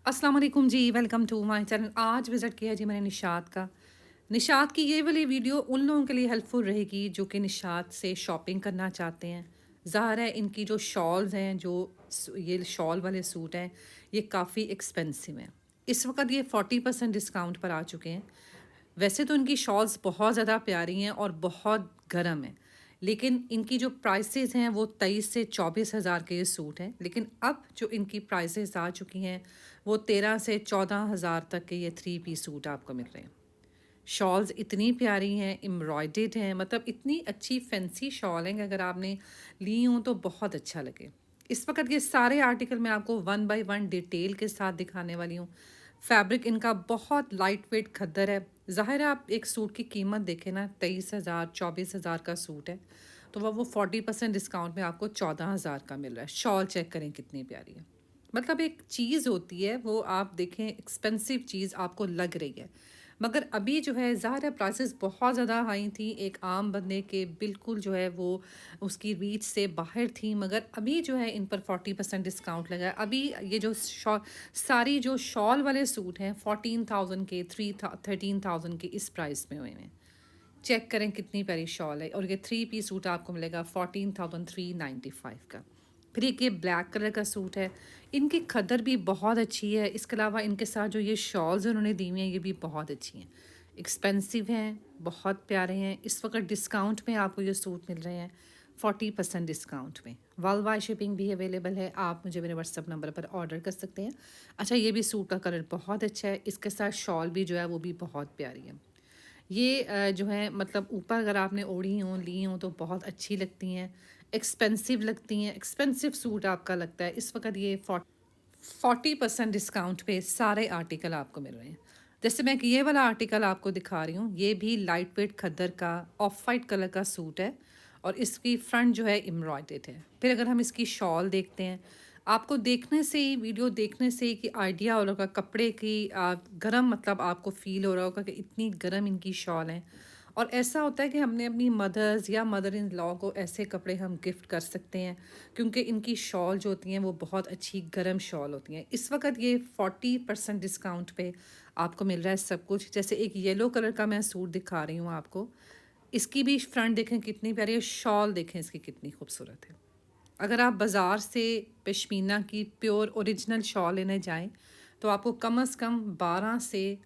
अस्सलाम वालेकुम जी, welcome to my channel. आज विज़िट किया जी मैंने निशात का। निशात की ये वाली वीडियो उन लोगों के लिए हेल्पफुल रहेगी जो कि निशात से शॉपिंग करना चाहते हैं। ज़ाहिर है इनकी जो शॉल्स हैं, ये शॉल वाले सूट हैं, ये काफ़ी एक्सपेंसिव हैं। इस वक़्त ये 40% डिस्काउंट पर आ चुके हैं। वैसे तो इनकी शॉल्स बहुत ज़्यादा प्यारी हैं और बहुत गर्म हैं, लेकिन इनकी जो प्राइसेस हैं वो 23 से 24 हज़ार के ये सूट हैं। लेकिन अब जो इनकी प्राइसेस आ चुकी हैं वो 13 से 14 हज़ार तक के ये थ्री पीस सूट आपको मिल रहे हैं। शॉल्स इतनी प्यारी हैं, एम्ब्रॉयडर्ड हैं, मतलब इतनी अच्छी फैंसी शॉल हैं कि अगर आपने ली हों तो बहुत अच्छा लगे। इस वक्त ये सारे आर्टिकल मैं आपको वन बाय वन डिटेल के साथ दिखाने वाली हूँ। फैब्रिक इनका बहुत लाइट वेट खद्दर है। ज़ाहिर है आप एक सूट की कीमत देखें ना, 23 हज़ार 24 हज़ार का सूट है, तो वो 40% डिस्काउंट में आपको 14 हज़ार का मिल रहा है। शॉल चेक करें कितनी प्यारी है। मतलब एक चीज़ होती है वो आप देखें एक्सपेंसिव चीज़ आपको लग रही है, मगर अभी जो है ज़ाहिर है प्राइसेस बहुत ज़्यादा हाई थी, एक आम बंदे के बिल्कुल जो है वो उसकी रीच से बाहर थी। मगर अभी जो है इन पर 40% डिस्काउंट लगा है। अभी ये जो सारी जो शॉल वाले सूट हैं 14,000 के, 13,000 के इस प्राइस में हुए हैं। चेक करें कितनी प्यारी शॉल है, और ये थ्री पीस सूट आपको मिलेगा 14,395 का। फिर एक ये ब्लैक कलर का सूट है, इनकी खदर भी बहुत अच्छी है। इसके अलावा इनके साथ जो ये शॉल्स उन्होंने दी हुई हैं ये भी बहुत अच्छी हैं, एक्सपेंसिव हैं, बहुत प्यारे हैं। इस वक्त डिस्काउंट में आपको ये सूट मिल रहे हैं 40% डिस्काउंट में। वर्ल्ड वाइड शिपिंग भी अवेलेबल है, आप मुझे मेरे व्हाट्सअप नंबर पर ऑर्डर कर सकते हैं। अच्छा, ये भी सूट का कलर बहुत अच्छा है, इसके साथ शॉल भी जो है वो भी बहुत प्यारी है। ये जो है मतलब ऊपर अगर आपने ओढ़ी हों, ली हों तो बहुत अच्छी लगती हैं, एक्सपेंसिव लगती हैं, एक्सपेंसिव सूट आपका लगता है। इस वक्त ये 40% डिस्काउंट पे सारे आर्टिकल आपको मिल रहे हैं। जैसे मैं ये वाला आर्टिकल आपको दिखा रही हूँ, ये भी लाइट वेट खद्दर का ऑफ वाइट कलर का सूट है, और इसकी फ्रंट जो है एम्ब्रॉयडर्ड है। फिर अगर हम इसकी शॉल देखते हैं, आपको देखने से ही, वीडियो देखने से ही कि आइडिया हो रहा होगा कपड़े की, गरम, मतलब आपको फील हो रहा होगा कि इतनी गरम इनकी शॉल है। और ऐसा होता है कि हमने अपनी मदर्स या मदर इन लॉ को ऐसे कपड़े हम गिफ्ट कर सकते हैं, क्योंकि इनकी शॉल जो होती हैं वो बहुत अच्छी गर्म शॉल होती हैं। इस वक्त ये 40% डिस्काउंट पे आपको मिल रहा है सब कुछ। जैसे एक येलो कलर का मैं सूट दिखा रही हूँ आपको, इसकी भी फ्रंट देखें कितनी प्यारी है, शॉल देखें इसकी कितनी खूबसूरत है। अगर आप बाज़ार से पश्मीना की प्योर ओरिजिनल शॉल लेने जाएं तो आपको कम से कम 12 से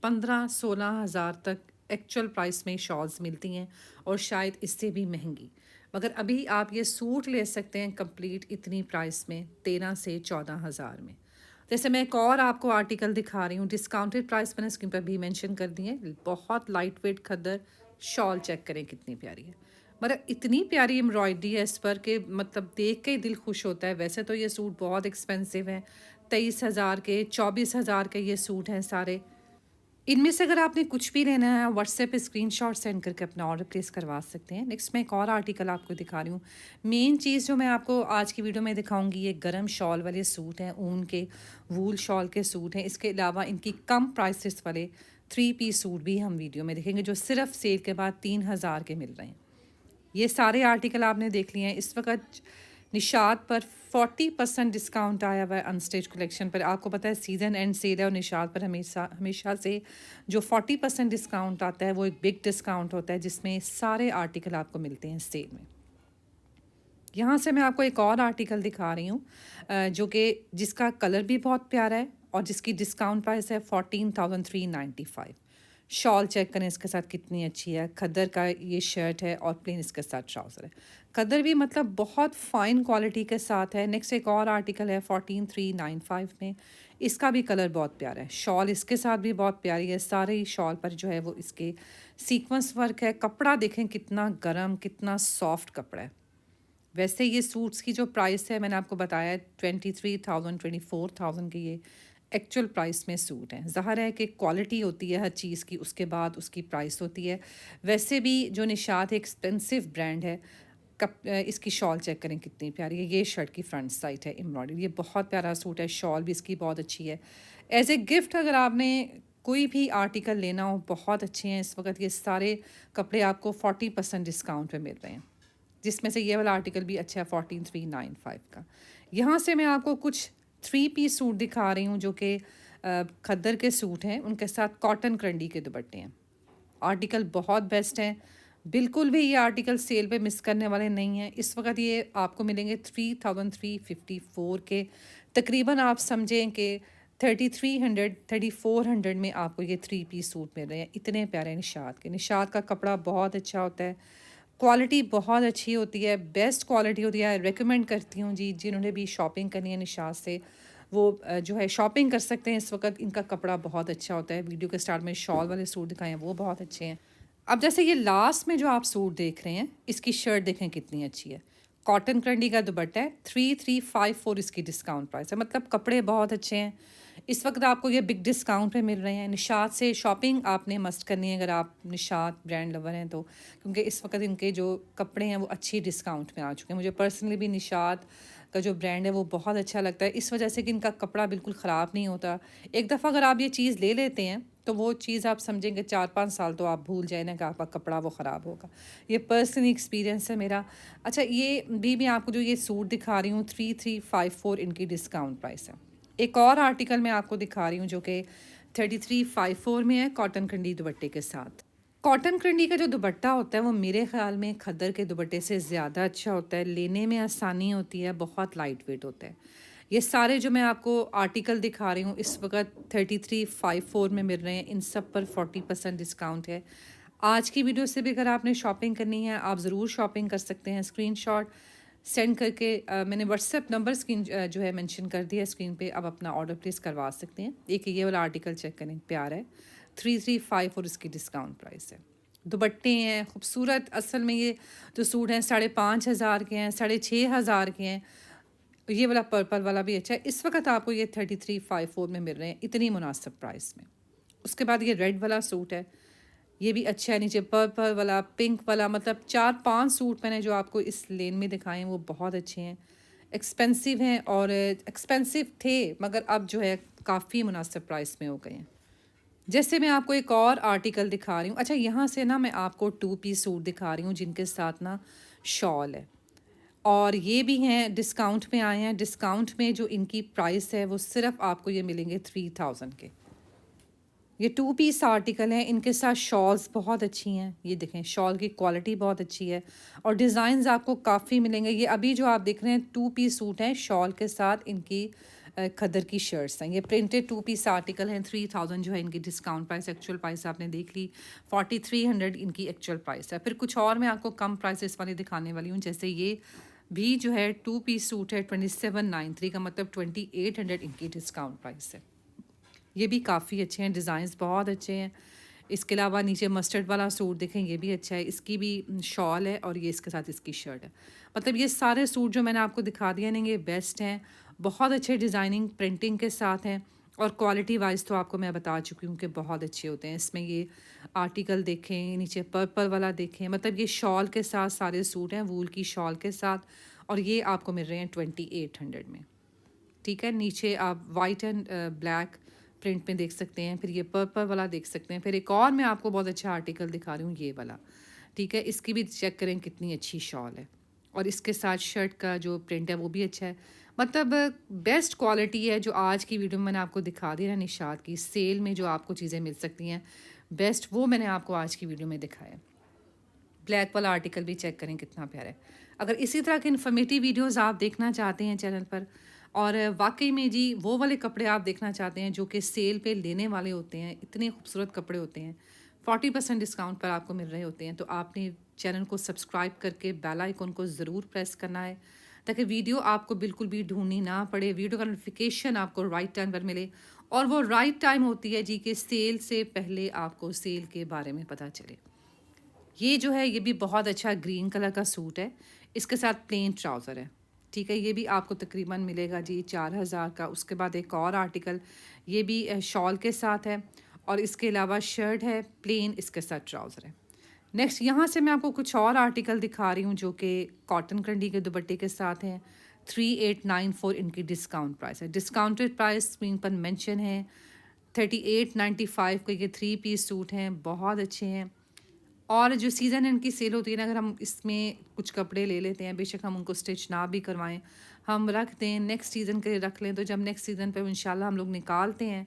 15-16 हज़ार तक एक्चुअल प्राइस में शॉल्स मिलती हैं, और शायद इससे भी महंगी। मगर अभी आप ये सूट ले सकते हैं कंप्लीट इतनी प्राइस में, 13 से 14 हज़ार में। जैसे मैं एक और आपको आर्टिकल दिखा रही हूँ, डिस्काउंटेड प्राइस मैंने स्क्रीन पर भी मेंशन कर दी है। बहुत लाइट वेट खद्दर शॉल चेक करें कितनी प्यारी है, मतलब इतनी प्यारी एम्ब्रॉयडरी है इस पर कि मतलब देख के ही दिल खुश होता है। वैसे तो ये सूट बहुत एक्सपेंसिव हैं, 23 हज़ार के, 24 हज़ार के ये सूट हैं सारे। इनमें से अगर आपने कुछ भी लेना है, व्हाट्सएप पे स्क्रीनशॉट सेंड करके अपना ऑर्डर प्लेस करवा सकते हैं। नेक्स्ट मैं एक और आर्टिकल आपको दिखा रही हूँ। मेन चीज़ जो मैं आपको आज की वीडियो में दिखाऊंगी, ये गरम शॉल वाले सूट हैं, ऊन के, वूल शॉल के सूट हैं। इसके अलावा इनकी कम प्राइसेस वाले थ्री पीस सूट भी हम वीडियो में देखेंगे, जो सिर्फ सेल के बाद 3 हज़ार के मिल रहे हैं। ये सारे आर्टिकल आपने देख लिए हैं। इस वक्त निशात पर 40% डिस्काउंट आया हुआ है अनस्टिच कलेक्शन पर। आपको पता है सीज़न एंड सेल है, और निशात पर हमेशा हमेशा से जो 40% डिस्काउंट आता है वो एक बिग डिस्काउंट होता है, जिसमें सारे आर्टिकल आपको मिलते हैं सेल में। यहाँ से मैं आपको एक और आर्टिकल दिखा रही हूँ, जो कि जिसका कलर भी बहुत प्यारा है, और जिसकी डिस्काउंट प्राइस है 14,395। शॉल चेक करें इसके साथ कितनी अच्छी है, खद्दर का ये शर्ट है और प्लेन इसके साथ ट्राउज़र है। खद्दर भी मतलब बहुत फ़ाइन क्वालिटी के साथ है। नेक्स्ट एक और आर्टिकल है 14,395 में, इसका भी कलर बहुत प्यारा है, शॉल इसके साथ भी बहुत प्यारी है। सारे ही शॉल पर जो है वो इसके सीक्वेंस वर्क है। कपड़ा देखें कितना गर्म, कितना सॉफ्ट कपड़ा है। वैसे ये सूट्स की जो प्राइस है मैंने आपको बताया है, 23,000 24,000 के ये एक्चुअल प्राइस में सूट हैं। ज़ाहिर है कि क्वालिटी होती है हर चीज़ की, उसके बाद उसकी प्राइस होती है। वैसे भी जो निशात एक्सपेंसिव ब्रांड है, इसकी शॉल चेक करें कितनी प्यारी है। ये शर्ट की फ्रंट साइड है एम्ब्रॉयडरी, ये बहुत प्यारा सूट है। शॉल भी इसकी बहुत अच्छी है। एज ए गिफ्ट अगर आपने कोई भी आर्टिकल लेना हो, बहुत अच्छे हैं। इस वक्त ये सारे कपड़े आपको 40% डिस्काउंट पे मिल रहे हैं, जिसमें से ये वाला आर्टिकल भी अच्छा है 14,395 का। यहाँ से मैं आपको कुछ थ्री पीस सूट दिखा रही हूँ जो कि खद्दर के सूट हैं, उनके साथ कॉटन क्रंडी के दुपट्टे हैं। आर्टिकल बहुत बेस्ट हैं, बिल्कुल भी ये आर्टिकल सेल पे मिस करने वाले नहीं हैं। इस वक्त ये आपको मिलेंगे 3354 के, तकरीबन आप समझें कि 3300 3400 में आपको ये थ्री पीस सूट मिल रहे हैं। इतने प्यारे निशात के, निशात का कपड़ा बहुत अच्छा होता है, क्वालिटी बहुत अच्छी होती है, बेस्ट क्वालिटी होती है। रिकमेंड करती हूँ जी, जिन्होंने भी शॉपिंग करनी है निशात से वो जो है शॉपिंग कर सकते हैं। इस वक्त इनका कपड़ा बहुत अच्छा होता है। वीडियो के स्टार्ट में शॉल वाले सूट दिखाए हैं, वो बहुत अच्छे हैं। अब जैसे ये लास्ट में जो आप सूट देख रहे हैं, इसकी शर्ट देखें कितनी अच्छी है, कॉटन क्रंडी का दुपट्टा है, 3354 इसकी डिस्काउंट प्राइस है। मतलब कपड़े बहुत अच्छे हैं। इस वक्त आपको ये बिग डिस्काउंट पे मिल रहे हैं। निशात से शॉपिंग आपने मस्ट करनी है अगर आप निशात ब्रांड लवर हैं तो, क्योंकि इस वक्त इनके जो कपड़े हैं वो अच्छी डिस्काउंट में आ चुके हैं। मुझे पर्सनली भी निशात का जो ब्रांड है वो बहुत अच्छा लगता है, इस वजह से कि इनका कपड़ा बिल्कुल ख़राब नहीं होता। एक दफ़ा अगर आप ये चीज़ ले लेते हैं तो वो चीज़ आप समझेंगे 4-5 साल तो आप भूल जाए ना कि आपका कपड़ा वो ख़राब होगा। ये पर्सनली एक्सपीरियंस है मेरा। अच्छा, ये भी मैं आपको जो ये सूट दिखा रही हूँ 3354 इनकी डिस्काउंट प्राइस है। एक और आर्टिकल मैं आपको दिखा रही हूँ जो कि 3354 में है, कॉटन कंडी दुपट्टे के साथ। कॉटन कंडी का जो दुपट्टा होता है वो मेरे ख़्याल में खद्दर के दुपट्टे से ज़्यादा अच्छा होता है, लेने में आसानी होती है, बहुत लाइट वेट होता है। ये सारे जो मैं आपको आर्टिकल दिखा रही हूँ इस वक्त 3354 में मिल रहे हैं। इन सब पर 40% डिस्काउंट है। आज की वीडियो से भी अगर आपने शॉपिंग करनी है आप ज़रूर शॉपिंग कर सकते हैं। स्क्रीनशॉट सेंड करके मैंने व्हाट्सएप नंबर जो है मेंशन कर दिया स्क्रीन पे, आप अपना ऑर्डर प्लेस करवा सकते हैं। एक ये वाला आर्टिकल चेक करें, प्यारा है, 335 और इसकी डिस्काउंट प्राइस है। दुपट्टे हैं खूबसूरत। असल में ये जो सूट हैं 5,500 के हैं, 6,500 के हैं। ये वाला पर्पल वाला भी अच्छा है। इस वक्त आपको ये 3354 में मिल रहे हैं, इतनी मुनासिब प्राइस में। उसके बाद ये रेड वाला सूट है, ये भी अच्छा है। नीचे पर्पल वाला, पिंक वाला, मतलब 4-5 सूट मैंने जो आपको इस लेन में दिखाए हैं वो बहुत अच्छे हैं। एक्सपेंसिव हैं और एक्सपेंसिव थे मगर अब जो है काफ़ी मुनासिब प्राइस में हो गए हैं। जैसे मैं आपको एक और आर्टिकल दिखा रही हूँ। अच्छा, यहाँ से ना मैं आपको 2 पीस सूट दिखा रही हूँ जिनके साथ ना शॉल है, और ये भी हैं डिस्काउंट में आए हैं। डिस्काउंट में जो इनकी प्राइस है वो सिर्फ आपको ये मिलेंगे 3000 के। ये 2 पीस आर्टिकल हैं, इनके साथ शॉल्स बहुत अच्छी हैं। ये देखें, शॉल की क्वालिटी बहुत अच्छी है और डिज़ाइंस आपको काफ़ी मिलेंगे। ये अभी जो आप देख रहे हैं 2 पीस सूट हैं, शॉल के साथ इनकी खद्दर की शर्ट्स हैं। ये प्रिंटेड 2 पीस आर्टिकल हैं। 3000 जो है इनकी डिस्काउंट प्राइस, एक्चुअल प्राइस आपने देख ली 4300 इनकी एक्चुअल प्राइस है। फिर कुछ और मैं आपको कम प्राइसेस वाली दिखाने वाली हूँ। जैसे ये भी जो है 2 पीस सूट है, 2793 का, मतलब 2800 इनकी डिस्काउंट प्राइस है। ये भी काफ़ी अच्छे हैं, डिज़ाइंस बहुत अच्छे हैं। इसके अलावा नीचे मस्टर्ड वाला सूट देखें, ये भी अच्छा है। इसकी भी शॉल है और ये इसके साथ इसकी शर्ट है। मतलब ये सारे सूट जो मैंने आपको दिखा दिए ना, ये बेस्ट हैं, बहुत अच्छे डिज़ाइनिंग प्रिंटिंग के साथ हैं और क्वालिटी वाइज तो आपको मैं बता चुकी हूँ कि बहुत अच्छे होते हैं। इसमें ये आर्टिकल देखें, नीचे पर्पल वाला देखें, मतलब ये शॉल के साथ सारे सूट हैं, वूल की शॉल के साथ, और ये आपको मिल रहे हैं 2800 में। ठीक है, नीचे आप वाइट एंड ब्लैक प्रिंट में देख सकते हैं। फिर ये पर्पल वाला देख सकते हैं। फिर एक और मैं आपको बहुत अच्छा आर्टिकल दिखा रही हूँ, ये वाला। ठीक है, इसकी भी चेक करें कितनी अच्छी शॉल है और इसके साथ शर्ट का जो प्रिंट है वो भी अच्छा है। मतलब बेस्ट क्वालिटी है जो आज की वीडियो में मैंने आपको दिखा दी ना, निशात की सेल में जो आपको चीज़ें मिल सकती हैं बेस्ट, वो मैंने आपको आज की वीडियो में दिखाया। ब्लैक वाला आर्टिकल भी चेक करें कितना प्यारा है। अगर इसी तरह के इन्फॉर्मेटिव वीडियोस आप देखना चाहते हैं चैनल पर, और वाकई में जी वो वाले कपड़े आप देखना चाहते हैं जो कि सेल पे लेने वाले होते हैं, इतने खूबसूरत कपड़े होते हैं, 40% डिस्काउंट पर आपको मिल रहे होते हैं, तो आपने चैनल को सब्सक्राइब करके बेल आइकन को ज़रूर प्रेस करना है ताकि वीडियो आपको बिल्कुल भी ढूंढनी ना पड़े, वीडियो का नोटिफिकेशन आपको राइट टाइम पर मिले। और वो राइट टाइम होती है जी कि सेल से पहले आपको सेल के बारे में पता चले। ये जो है ये भी बहुत अच्छा ग्रीन कलर का सूट है, इसके साथ प्लेन ट्राउज़र है। ठीक है, ये भी आपको तकरीबन मिलेगा जी 4000 का। उसके बाद एक और आर्टिकल, ये भी शॉल के साथ है और इसके अलावा शर्ट है प्लेन, इसके साथ ट्राउज़र है। नेक्स्ट यहाँ से मैं आपको कुछ और आर्टिकल दिखा रही हूँ जो कि कॉटन कंडी के दुपट्टे के साथ हैं। 3894 इनकी डिस्काउंट प्राइस है। डिस्काउंटेड प्राइस स्क्रीन पर मेंशन है। 3895 के ये 3 पीस सूट हैं, बहुत अच्छे हैं। और जो सीज़न एंड की सेल होती है ना, अगर हम इसमें कुछ कपड़े ले लेते हैं, बेशक हम उनको स्टिच ना भी करवाएं, हम रख दें, नेक्स्ट सीज़न के लिए रख लें, तो जब नेक्स्ट सीज़न पे इंशाल्लाह हम लोग निकालते हैं,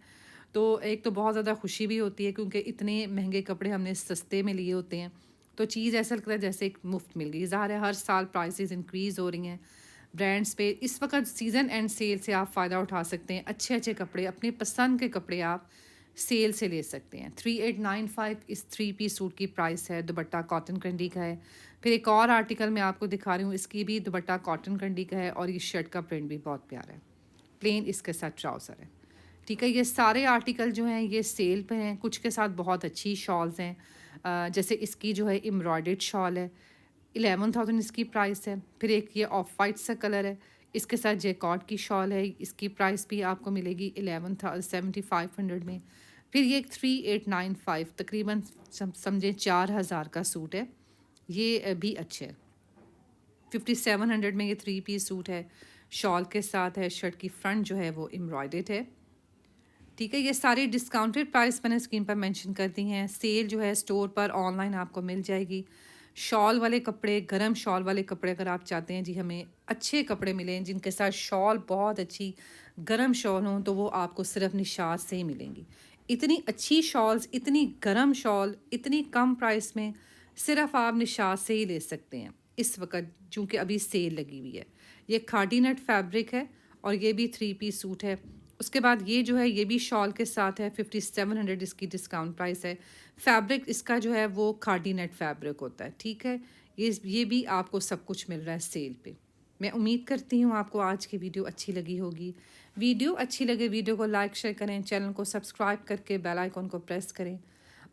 तो एक तो बहुत ज़्यादा खुशी भी होती है क्योंकि इतने महँगे कपड़े हमने सस्ते में लिए होते हैं। तो चीज़ ऐसा लगता है जैसे एक मुफ़्त मिल गई। ज़ाहिर है हर साल प्राइसेस इंक्रीज़ हो रही हैं ब्रांड्स पे। इस वक़्त सीज़न एंड सेल से आप फ़ायदा उठा सकते हैं। अच्छे-अच्छे कपड़े, अपनी पसंद के कपड़े आप सेल से ले सकते हैं। 3895 इस 3 पीस सूट की प्राइस है। दुपट्टा कॉटन कैंडी का है। फिर एक और आर्टिकल मैं आपको दिखा रही हूँ, इसकी भी दुपट्टा कॉटन कैंडी का है और ये शर्ट का प्रिंट भी बहुत प्यारा है। प्लेन इसके साथ ट्राउज़र है। ठीक है, ये सारे आर्टिकल जो हैं ये सेल पे हैं, कुछ के साथ बहुत अच्छी शॉल्स हैं। जैसे इसकी जो है एम्ब्रॉयडर्ड शॉल है, 11,000 इसकी प्राइस है। फिर एक ये ऑफ वाइट सा कलर है, इसके साथ जैकॉर्ड की शॉल है, इसकी प्राइस भी आपको मिलेगी 7500 में। फिर ये एक 3895 तकरीबन समझें 4000 का सूट है। ये भी अच्छे है। 5700 में ये 3 पीस सूट है, शॉल के साथ है, शर्ट की फ्रंट जो है वो एम्ब्रॉयडर्ड है। ठीक है, ये सारी डिस्काउंटेड प्राइस मैंने स्क्रीन पर मेंशन कर दी हैं। सेल जो है स्टोर पर ऑनलाइन आपको मिल जाएगी। शॉल वाले कपड़े, गरम शॉल वाले कपड़े अगर आप चाहते हैं जी हमें अच्छे कपड़े मिलें जिनके साथ शॉल बहुत अच्छी गरम शॉल हों, तो वो आपको सिर्फ निशात से ही मिलेंगी। इतनी अच्छी शॉल्स, इतनी गरम शॉल, इतनी कम प्राइस में सिर्फ आप निशात से ही ले सकते हैं इस वक्त, चूँकि अभी सेल लगी हुई है। ये खादी नेट फैब्रिक है और ये भी 3 पीस सूट है। उसके बाद ये जो है ये भी शॉल के साथ है, 5700 इसकी डिस्काउंट प्राइस है। फैब्रिक इसका जो है वो खादी नेट फैब्रिक होता है, ठीक है। ये भी आपको सब कुछ मिल रहा है सेल पे। मैं उम्मीद करती हूँ आपको आज की वीडियो अच्छी लगी होगी। वीडियो अच्छी लगे वीडियो को लाइक शेयर करें, चैनल को सब्सक्राइब करके बेल आइकन को प्रेस करें।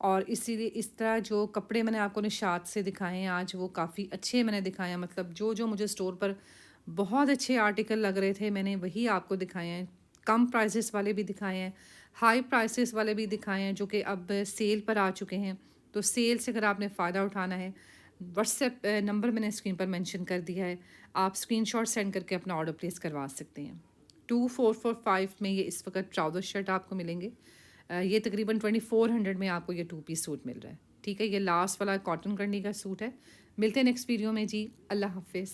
और इसीलिए इस तरह जो कपड़े मैंने आपको निशात से दिखाए हैं आज, वो काफ़ी अच्छे मैंने दिखाए हैं। मतलब जो जो मुझे स्टोर पर बहुत अच्छे आर्टिकल लग रहे थे मैंने वही आपको दिखाए हैं। कम प्राइसेस वाले भी दिखाए हैं, हाई प्राइसेस वाले भी दिखाए हैं जो कि अब सेल पर आ चुके हैं। तो सेल से अगर आपने फ़ायदा उठाना है, व्हाट्सएप नंबर मैंने स्क्रीन पर मेंशन कर दिया है, आप स्क्रीनशॉट सेंड करके अपना ऑर्डर प्लेस करवा सकते हैं। 2445 में ये इस वक्त ट्राउज़र शर्ट आपको मिलेंगे। ये तकरीबन 2400 में आपको ये 2 पीस सूट मिल रहा है। ठीक है, ये लास्ट वाला कॉटन करनी का सूट है। मिलते हैं नेक्स्ट वीडियो में जी। अल्लाह हाफिज़।